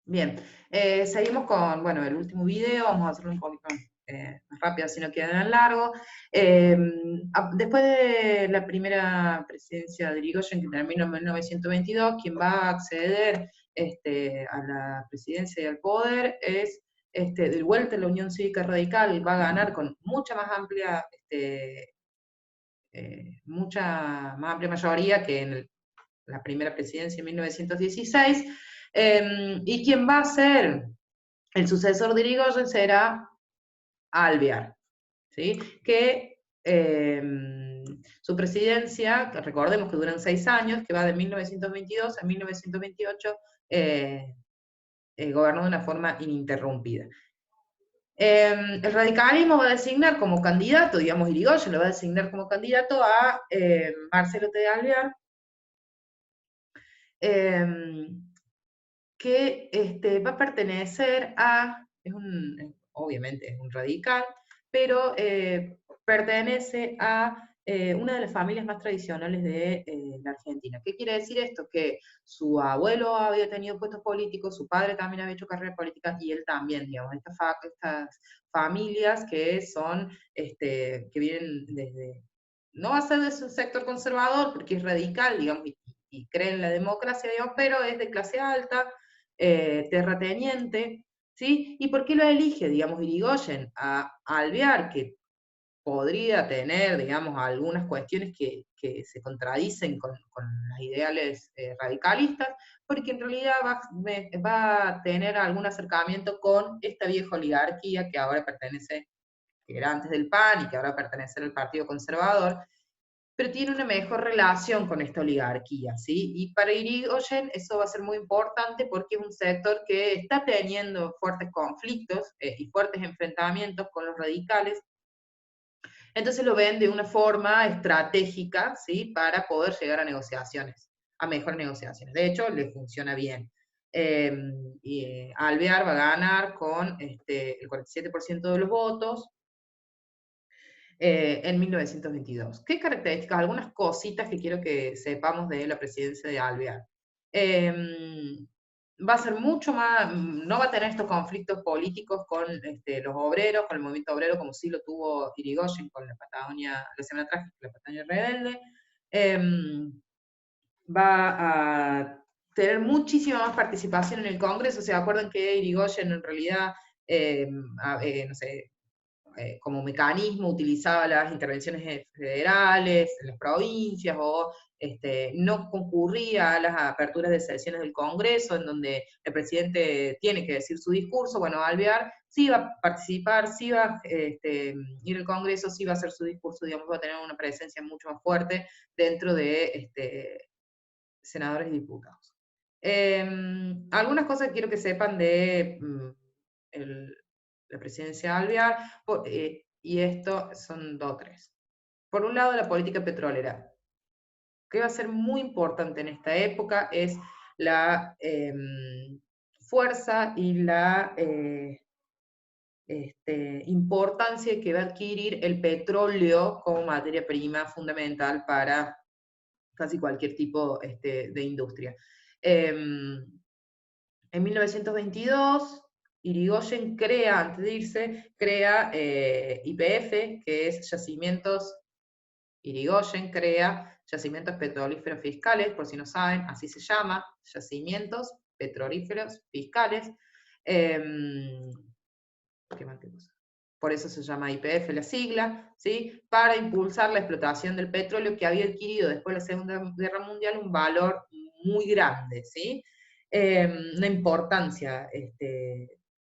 Bien, seguimos con, bueno, el último video, vamos a hacerlo un poquito más rápido, si no queda tan largo. Después de la primera presidencia de Irigoyen, que terminó en 1922, quien va a acceder a la presidencia y al poder es, de vuelta la Unión Cívica Radical, va a ganar con mucha más amplia mayoría que en la primera presidencia en 1916, y quien va a ser el sucesor de Irigoyen será Alvear, ¿sí? Que su presidencia, que recordemos que duran 6 años, que va de 1922 a 1928, gobernó de una forma ininterrumpida. El radicalismo va a designar como candidato, digamos, Irigoyen lo va a designar como candidato a Marcelo T. Alvear, que va a pertenecer a, obviamente es un radical, pero pertenece a una de las familias más tradicionales de la Argentina. ¿Qué quiere decir esto? Que su abuelo había tenido puestos políticos, su padre también había hecho carrera política y él también, digamos, estas familias que son, que vienen desde, no va a ser de su sector conservador porque es radical, digamos, y cree en la democracia, digamos, pero es de clase alta, terrateniente, ¿sí? ¿Y por qué lo elige, digamos, Irigoyen? A Alvear, que podría tener, digamos, algunas cuestiones que se contradicen con los ideales radicalistas, porque en realidad va a tener algún acercamiento con esta vieja oligarquía que ahora pertenece, que era antes del PAN y que ahora pertenece al Partido Conservador, pero tiene una mejor relación con esta oligarquía, ¿sí? Y para Irigoyen eso va a ser muy importante porque es un sector que está teniendo fuertes conflictos y fuertes enfrentamientos con los radicales, entonces lo ven de una forma estratégica, ¿sí? Para poder llegar a negociaciones, a mejores negociaciones. De hecho, le funciona bien. Alvear va a ganar con el 47% de los votos, en 1922. ¿Qué características? Algunas cositas que quiero que sepamos de la presidencia de Alvear. Va a ser mucho más, no va a tener estos conflictos políticos con los obreros, con el movimiento obrero, como sí lo tuvo Irigoyen con la Patagonia, la Semana Trágica, la Patagonia Rebelde. Va a tener muchísima más participación en el Congreso. ¿Se acuerdan que Irigoyen en realidad, no sé, como mecanismo utilizaba las intervenciones federales en las provincias o no concurría a las aperturas de sesiones del Congreso en donde el presidente tiene que decir su discurso? Bueno, Alvear sí va a participar, sí va a ir al Congreso, sí va a hacer su discurso, digamos, va a tener una presencia mucho más fuerte dentro de senadores y diputados. Algunas cosas que quiero que sepan de la presidencia de Alvear, y esto son dos o tres. Por un lado, la política petrolera, que va a ser muy importante en esta época, es la fuerza y la importancia que va a adquirir el petróleo como materia prima fundamental para casi cualquier tipo de industria. En 1922, Irigoyen crea, antes de irse, crea YPF, que es Yacimientos. Irigoyen crea Yacimientos Petrolíferos Fiscales, por si no saben, así se llama, Yacimientos Petrolíferos Fiscales. ¿Qué más tenemos? Por eso se llama YPF la sigla, ¿sí? Para impulsar la explotación del petróleo que había adquirido después de la Segunda Guerra Mundial un valor muy grande, ¿sí? Una importancia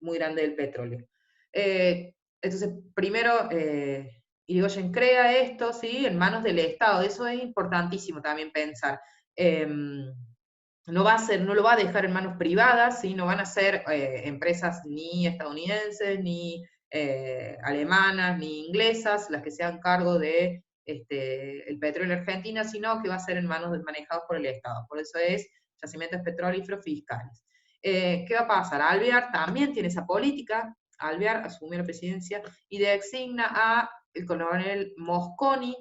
muy grande del petróleo. Entonces, primero, Irigoyen crea esto, ¿sí? En manos del Estado. Eso es importantísimo también pensar. No lo va a dejar en manos privadas, ¿sí? No van a ser empresas ni estadounidenses, ni alemanas, ni inglesas las que se hagan cargo de el petróleo en Argentina, sino que va a ser en manos manejados por el Estado. Por eso es Yacimientos Petrolíferos Fiscales. ¿Qué va a pasar? Alvear también tiene esa política. Alvear asumió la presidencia y designa a el coronel Mosconi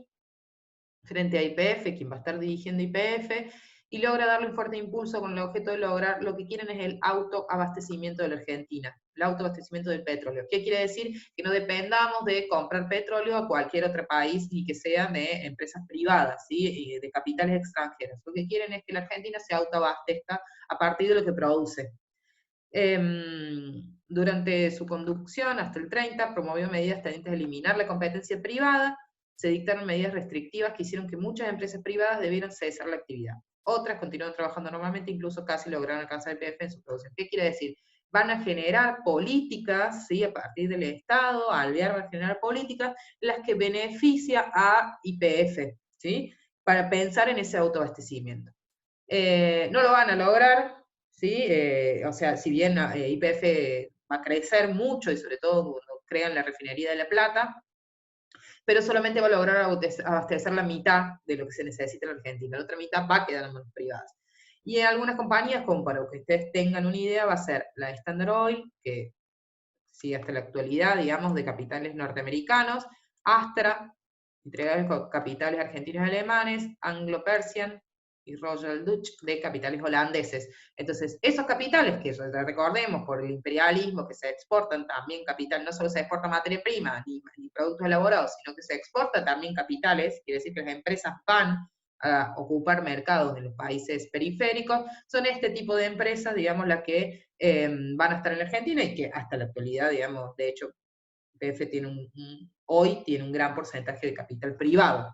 frente a YPF, quien va a estar dirigiendo YPF, y logra darle un fuerte impulso con el objeto de lograr lo que quieren es el autoabastecimiento de la Argentina, el autoabastecimiento del petróleo. ¿Qué quiere decir? Que no dependamos de comprar petróleo a cualquier otro país y que sean de empresas privadas, ¿sí? Y de capitales extranjeros. Lo que quieren es que la Argentina se autoabastezca a partir de lo que produce. Durante su conducción, hasta el 30, promovió medidas tendientes a eliminar la competencia privada, se dictaron medidas restrictivas que hicieron que muchas empresas privadas debieran cesar la actividad. Otras continuaron trabajando normalmente, incluso casi lograron alcanzar el PF en su producción. ¿Qué quiere decir? Van a generar políticas, ¿sí? A partir del Estado, Alvear va a generar políticas, las que beneficia a YPF, ¿sí? Para pensar en ese autoabastecimiento. No lo van a lograr, ¿sí? O sea, si bien YPF va a crecer mucho, y sobre todo cuando crean la refinería de La Plata, pero solamente va a lograr abastecer la mitad de lo que se necesita en Argentina. La otra mitad va a quedar en manos privadas. Y en algunas compañías, como para que ustedes tengan una idea, va a ser la Standard Oil, que sigue hasta la actualidad, digamos, de capitales norteamericanos, Astra, entregables capitales argentinos y alemanes, Anglo Persian y Royal Dutch de capitales holandeses. Entonces, esos capitales que recordemos por el imperialismo que se exportan también capital, no solo se exporta materia prima ni productos elaborados, sino que se exporta también capitales, quiere decir que las empresas van a ocupar mercados de los países periféricos, son este tipo de empresas, digamos, las que van a estar en la Argentina y que hasta la actualidad, digamos, de hecho, PF tiene hoy tiene un gran porcentaje de capital privado.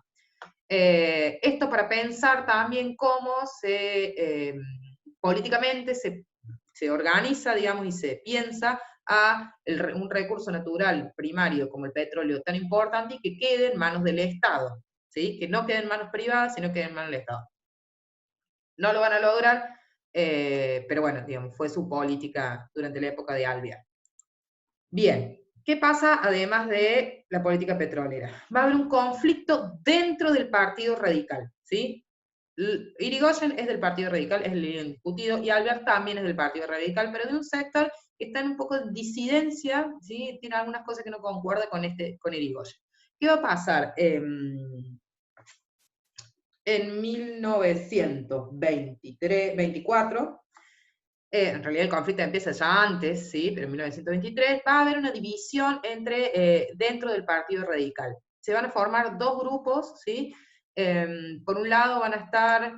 Esto para pensar también cómo políticamente se organiza, digamos, y se piensa a un recurso natural primario como el petróleo tan importante y que quede en manos del Estado, ¿sí? Que no quede en manos privadas, sino que quede en manos del Estado. No lo van a lograr, pero bueno, digamos, fue su política durante la época de Alvear. Bien, ¿qué pasa además de la política petrolera? Va a haber un conflicto dentro del Partido Radical, ¿sí? Irigoyen es del Partido Radical, es el líder indiscutido, y Alvear también es del Partido Radical, pero de un sector que está en un poco de disidencia, ¿sí? Tiene algunas cosas que no concuerda con Irigoyen. ¿Qué va a pasar? En 1924, en realidad el conflicto empieza ya antes, ¿sí? Pero en 1923 va a haber una división dentro del Partido Radical. Se van a formar dos grupos, ¿sí? Por un lado van a estar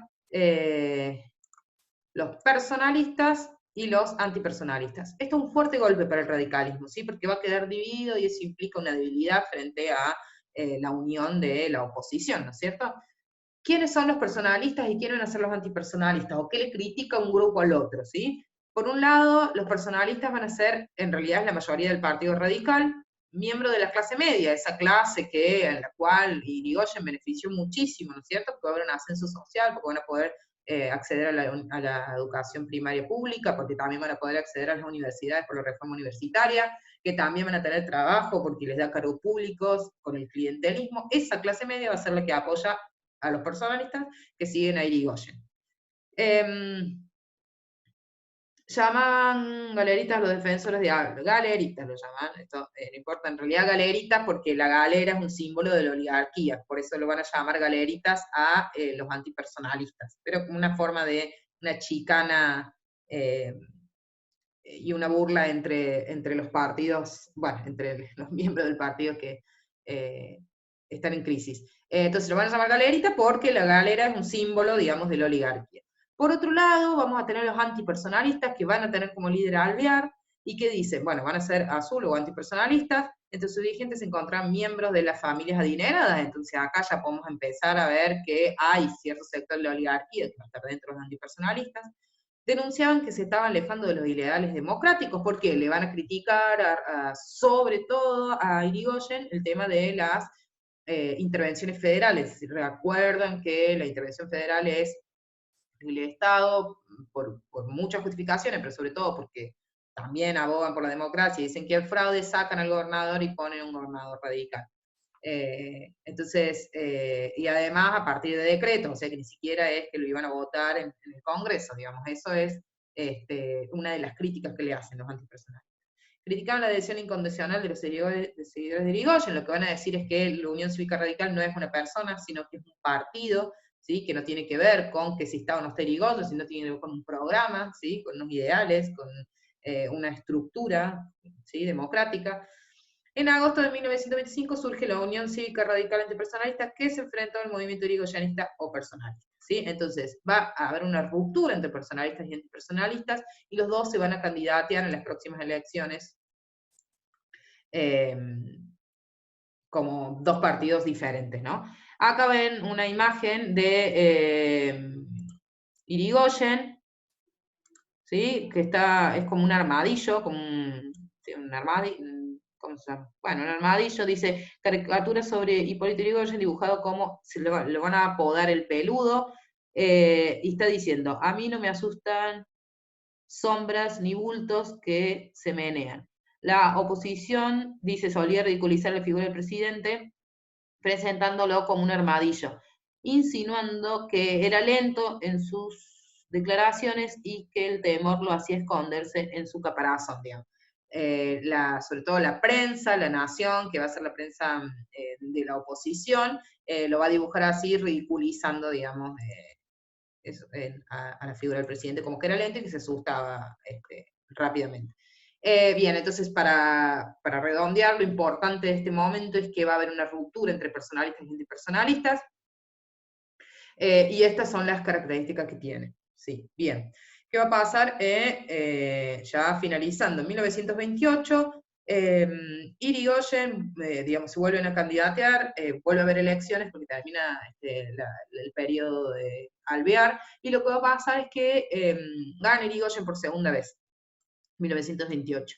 los personalistas y los antipersonalistas. Esto es un fuerte golpe para el radicalismo, ¿sí? Porque va a quedar dividido y eso implica una debilidad frente a la unión de la oposición, ¿no es cierto? ¿Quiénes son los personalistas y quiénes van a ser los antipersonalistas? ¿O qué le critica un grupo al otro? ¿Sí? Por un lado, los personalistas van a ser, en realidad es la mayoría del Partido Radical, miembro de la clase media, esa clase en la cual Irigoyen benefició muchísimo, ¿no es cierto? Porque va a haber un ascenso social, porque van a poder acceder a la educación primaria pública, porque también van a poder acceder a las universidades por la reforma universitaria, que también van a tener trabajo porque les da cargos públicos con el clientelismo. Esa clase media va a ser la que apoya a los personalistas que siguen a Irigoyen. Llaman galeritas los defensores de Alvear. Galeritas lo llaman, esto no importa en realidad galeritas porque la galera es un símbolo de la oligarquía, por eso lo van a llamar galeritas a los antipersonalistas, pero como una forma de una chicana y una burla entre los partidos, bueno, entre los miembros del partido que están en crisis. Entonces lo van a llamar galerita porque la galera es un símbolo, digamos, de la oligarquía. Por otro lado, vamos a tener los antipersonalistas que van a tener como líder a Alvear y que dicen, bueno, van a ser azul o antipersonalistas, entre sus dirigentes se encuentran miembros de las familias adineradas, entonces acá ya podemos empezar a ver que hay cierto sector de la oligarquía que va a estar dentro de los antipersonalistas. Denunciaban que se estaban alejando de los ideales democráticos, porque le van a criticar sobre todo a Irigoyen el tema de las intervenciones federales. Recuerdan que la intervención federal es el Estado, por muchas justificaciones, pero sobre todo porque también abogan por la democracia y dicen que el fraude, sacan al gobernador y ponen un gobernador radical. Y además a partir de decretos, o sea que ni siquiera es que lo iban a votar en el Congreso, digamos, eso es una de las críticas que le hacen los antipersonales. Criticaban la adhesión incondicional de los seguidores de Irigoyen, lo que van a decir es que la Unión Cívica Radical no es una persona, sino que es un partido, ¿sí? Que no tiene que ver con que si está o no está Irigoyen, sino tiene que ver con un programa, ¿sí? Con unos ideales, con una estructura, ¿sí? Democrática. En agosto de 1925 surge la Unión Cívica Radical Antipersonalista, que se enfrentó al movimiento irigoyenista o personalista, ¿sí? Entonces va a haber una ruptura entre personalistas y antipersonalistas, y los dos se van a candidatear en las próximas elecciones como dos partidos diferentes, ¿no? Acá ven una imagen de Irigoyen, ¿sí? Que es como un armadillo, como un armadillo, ¿cómo se llama? Bueno, un armadillo, dice, caricatura sobre Hipólito Yrigoyen dibujado como, lo van a apodar el peludo, y está diciendo, a mí no me asustan sombras ni bultos que se menean. La oposición, dice, solía ridiculizar la figura del presidente, presentándolo como un armadillo, insinuando que era lento en sus declaraciones y que el temor lo hacía esconderse en su caparazón, digamos. Sobre todo la prensa, La Nación, que va a ser la prensa de la oposición, lo va a dibujar así, ridiculizando, digamos, a la figura del presidente como que era lento y que se asustaba rápidamente. Bien, entonces para redondear, lo importante de este momento es que va a haber una ruptura entre personalistas y antipersonalistas, y estas son las características que tiene. Sí, bien. ¿Qué va a pasar? Ya finalizando, en 1928, Irigoyen, digamos, se vuelven a candidatear, vuelve a haber elecciones porque termina el periodo de Alvear, y lo que va a pasar es que gana Irigoyen por segunda vez, 1928.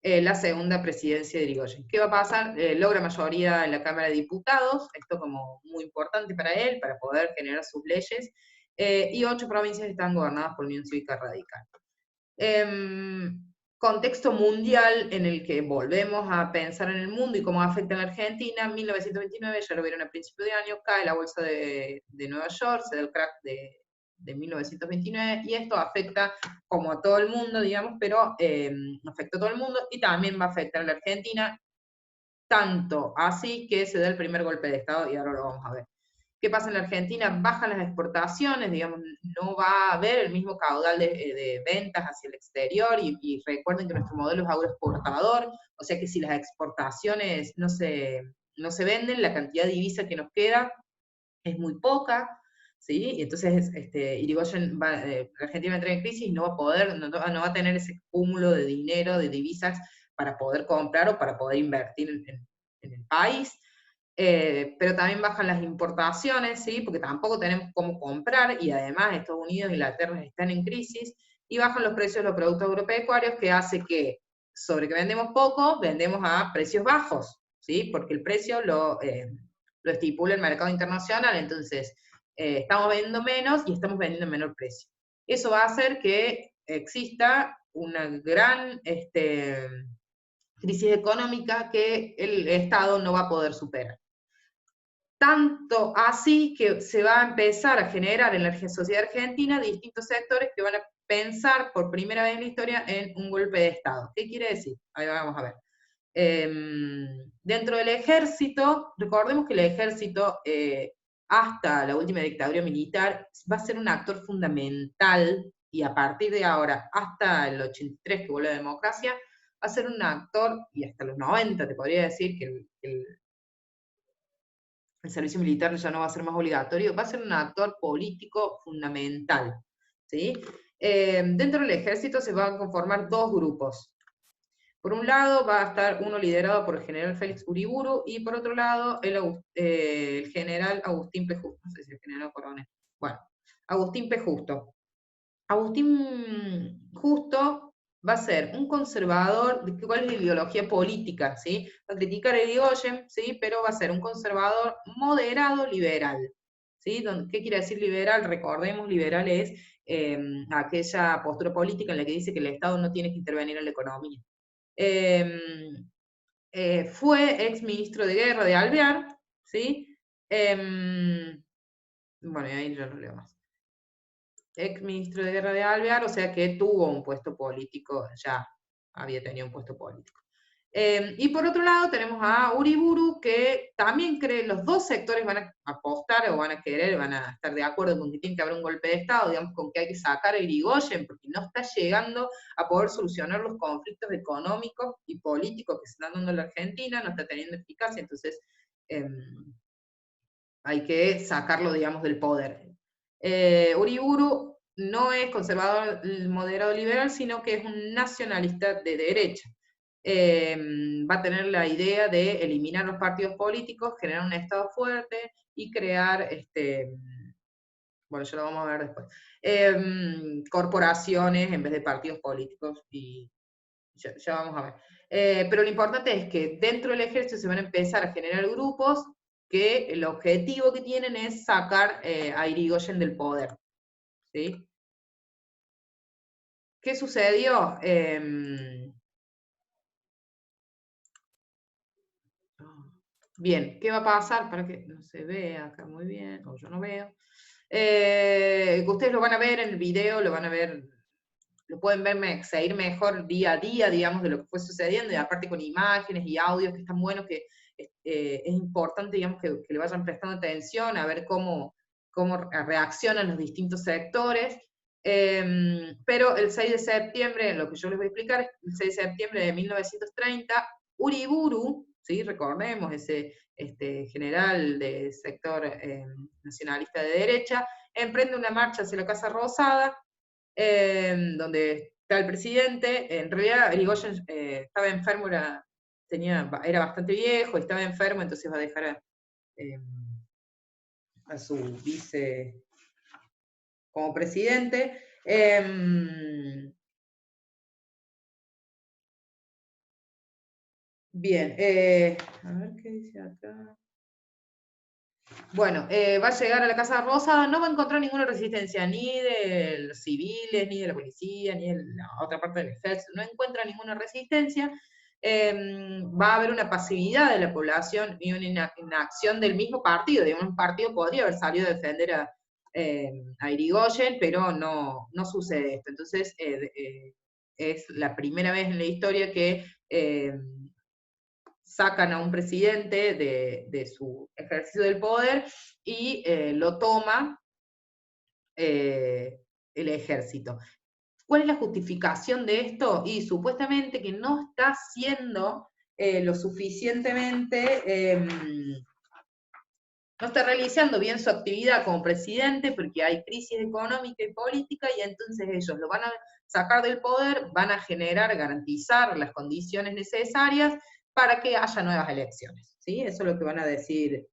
La segunda presidencia de Irigoyen. ¿Qué va a pasar? Logra mayoría en la Cámara de Diputados, esto como muy importante para él, para poder generar sus leyes, y 8 provincias están gobernadas por la Unión Cívica Radical. Contexto mundial en el que volvemos a pensar en el mundo y cómo afecta a la Argentina. 1929, ya lo vieron a principio de año, cae la bolsa de Nueva York, se da el crack de 1929, y esto afecta como a todo el mundo, digamos, pero afecta a todo el mundo y también va a afectar a la Argentina, tanto así que se da el primer golpe de Estado, y ahora lo vamos a ver. ¿Qué pasa en la Argentina? Bajan las exportaciones, digamos, no va a haber el mismo caudal de ventas hacia el exterior, y recuerden que nuestro modelo es agroexportador, o sea que si las exportaciones no se venden, la cantidad de divisa que nos queda es muy poca, ¿sí? Y entonces Irigoyen la Argentina va a entrar en crisis y no va a poder, no va a tener ese cúmulo de dinero, de divisas, para poder comprar o para poder invertir en el país. Pero también bajan las importaciones, ¿sí? Porque tampoco tenemos cómo comprar, y además Estados Unidos e Inglaterra están en crisis, y bajan los precios de los productos agropecuarios, que hace que, sobre que vendemos poco, vendemos a precios bajos, ¿sí? Porque el precio lo estipula el mercado internacional, entonces estamos vendiendo menos y estamos vendiendo en menor precio. Eso va a hacer que exista una gran crisis económica que el Estado no va a poder superar. Tanto así que se va a empezar a generar en la sociedad argentina distintos sectores que van a pensar por primera vez en la historia en un golpe de Estado. ¿Qué quiere decir? Ahí vamos a ver. Dentro del ejército, recordemos que el ejército, hasta la última dictadura militar, va a ser un actor fundamental, y a partir de ahora, hasta el 83, que vuelve la democracia, va a ser un actor, y hasta los 90 te podría decir que el servicio militar ya no va a ser más obligatorio, va a ser un actor político fundamental, ¿sí? Dentro del ejército se van a conformar dos grupos. Por un lado va a estar uno liderado por el general Félix Uriburu, y por otro lado el general Agustín P. Justo, no sé si el general coronel, bueno, Agustín P. Justo. Agustín Justo va a ser un conservador, ¿cuál es la ideología política? ¿Sí? Va a criticar a Irigoyen, ¿sí? Pero va a ser un conservador moderado liberal, ¿sí? ¿Qué quiere decir liberal? Recordemos, liberal es aquella postura política en la que dice que el Estado no tiene que intervenir en la economía. Fue ex ministro de Guerra de Alvear, ¿sí? Bueno, y ahí ya no leo más. Ex ministro de Guerra de Alvear, o sea que tuvo un puesto político, ya había tenido un puesto político. Y por otro lado tenemos a Uriburu, que también cree, los dos sectores van a apostar o van a querer, van a estar de acuerdo con que tiene que haber un golpe de Estado, digamos, con que hay que sacar a Irigoyen, porque no está llegando a poder solucionar los conflictos económicos y políticos que se están dando en la Argentina, no está teniendo eficacia, entonces hay que sacarlo, digamos, del poder. Uriburu no es conservador, moderado liberal, sino que es un nacionalista de derecha. Va a tener la idea de eliminar los partidos políticos, generar un Estado fuerte y crear, bueno, ya lo vamos a ver después, corporaciones en vez de partidos políticos, y ya vamos a ver. Pero lo importante es que dentro del ejército se van a empezar a generar grupos que el objetivo que tienen es sacar a Irigoyen del poder. ¿Sí? ¿Qué sucedió? Bien, ¿qué va a pasar? Para que no se vea acá muy bien, o yo no veo. Ustedes lo van a ver en el video, lo van a ver, lo pueden ver, seguir mejor día a día, digamos, de lo que fue sucediendo, y aparte con imágenes y audios que están buenos, que es importante, digamos, que le vayan prestando atención a ver cómo reaccionan los distintos sectores. Pero el 6 de septiembre, lo que yo les voy a explicar es el 6 de septiembre de 1930, Uriburu, ¿sí? Recordemos ese general del sector nacionalista de derecha, emprende una marcha hacia la Casa Rosada, donde está el presidente. En realidad Irigoyen estaba enfermo, era bastante viejo, estaba enfermo, entonces va a dejar a su vice como presidente. Bien, a ver qué dice acá. Bueno, va a llegar a la Casa Rosa, no va a encontrar ninguna resistencia, ni de los civiles, ni de la policía, ni de la otra parte del ejército, no encuentra ninguna resistencia. Va a haber una pasividad de la población y una inacción del mismo partido. Digamos, un partido podría haber salido a defender a Irigoyen, pero no sucede esto. Entonces, es la primera vez en la historia que sacan a un presidente de su ejercicio del poder y lo toma el ejército. ¿Cuál es la justificación de esto? Y supuestamente que no está siendo lo suficientemente, no está realizando bien su actividad como presidente porque hay crisis económica y política, y entonces ellos lo van a sacar del poder, van a generar, garantizar las condiciones necesarias para que haya nuevas elecciones. ¿Sí? Eso es lo que van a decir.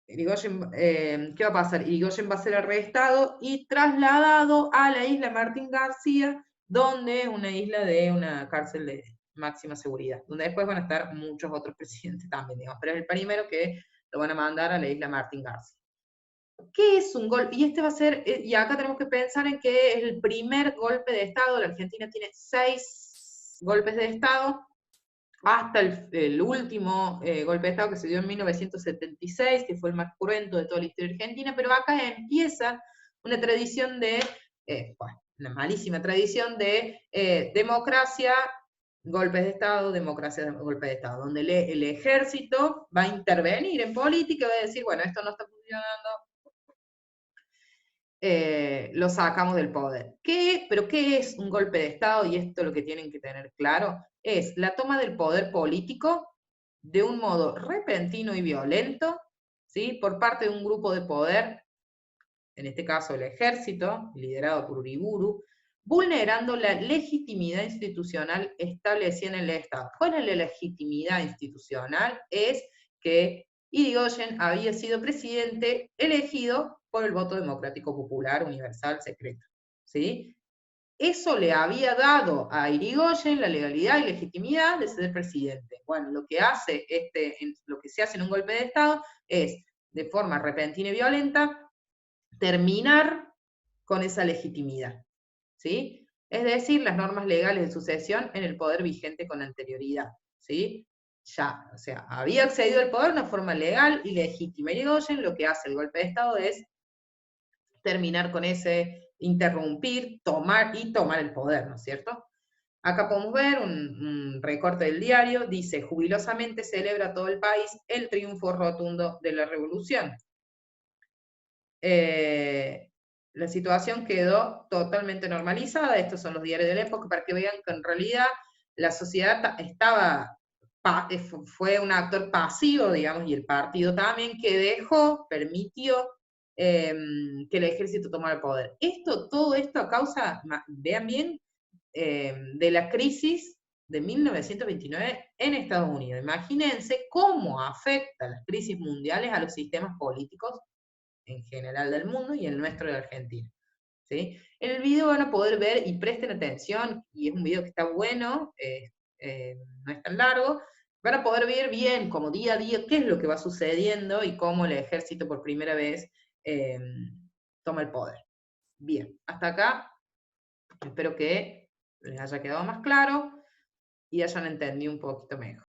Irigoyen, ¿qué va a pasar? Irigoyen va a ser arrestado y trasladado a la isla Martín García, donde es una isla de una cárcel de máxima seguridad, donde después van a estar muchos otros presidentes también, digamos, pero es el primero que lo van a mandar a la isla Martín García. ¿Qué es un golpe? Y este va a ser, y acá tenemos que pensar en que es el primer golpe de Estado. La Argentina tiene 6 golpes de Estado, hasta el último golpe de Estado que se dio en 1976, que fue el más cruento de toda la historia argentina, pero acá empieza una tradición de, bueno, una malísima tradición de democracia, golpes de Estado, democracia, golpes de Estado, donde el ejército va a intervenir en política y va a decir, bueno, esto no está funcionando, lo sacamos del poder. ¿Pero qué es un golpe de Estado? Y esto es lo que tienen que tener claro, es la toma del poder político de un modo repentino y violento, ¿sí? Por parte de un grupo de poder, en este caso el ejército, liderado por Uriburu, vulnerando la legitimidad institucional establecida en el Estado. ¿Cuál es la legitimidad institucional? Es que Irigoyen había sido presidente elegido por el voto democrático popular, universal, secreto. ¿Sí? Eso le había dado a Irigoyen la legalidad y legitimidad de ser presidente. Bueno, lo que se hace en un golpe de Estado es, de forma repentina y violenta, terminar con esa legitimidad. ¿Sí? Es decir, las normas legales de sucesión en el poder vigente con anterioridad. ¿Sí? Ya, o sea, había accedido al poder de una forma legal y legítima. Irigoyen lo que hace el golpe de Estado es terminar con ese, interrumpir, tomar el poder, ¿no es cierto? Acá podemos ver un recorte del diario, dice, jubilosamente celebra todo el país el triunfo rotundo de la revolución. La situación quedó totalmente normalizada, estos son los diarios de la época, para que vean que en realidad la sociedad estaba, fue un actor pasivo, digamos, y el partido también, que dejó, permitió que el ejército tomara el poder. Todo esto a causa, vean bien, de la crisis de 1929 en Estados Unidos. Imagínense cómo afecta las crisis mundiales a los sistemas políticos en general del mundo y el nuestro de Argentina. ¿Sí? En el video van a poder ver, y presten atención, y es un video que está bueno, no es tan largo, van a poder ver bien, como día a día, qué es lo que va sucediendo y cómo el ejército por primera vez toma el poder. Bien, hasta acá, espero que les haya quedado más claro y hayan entendido un poquito mejor.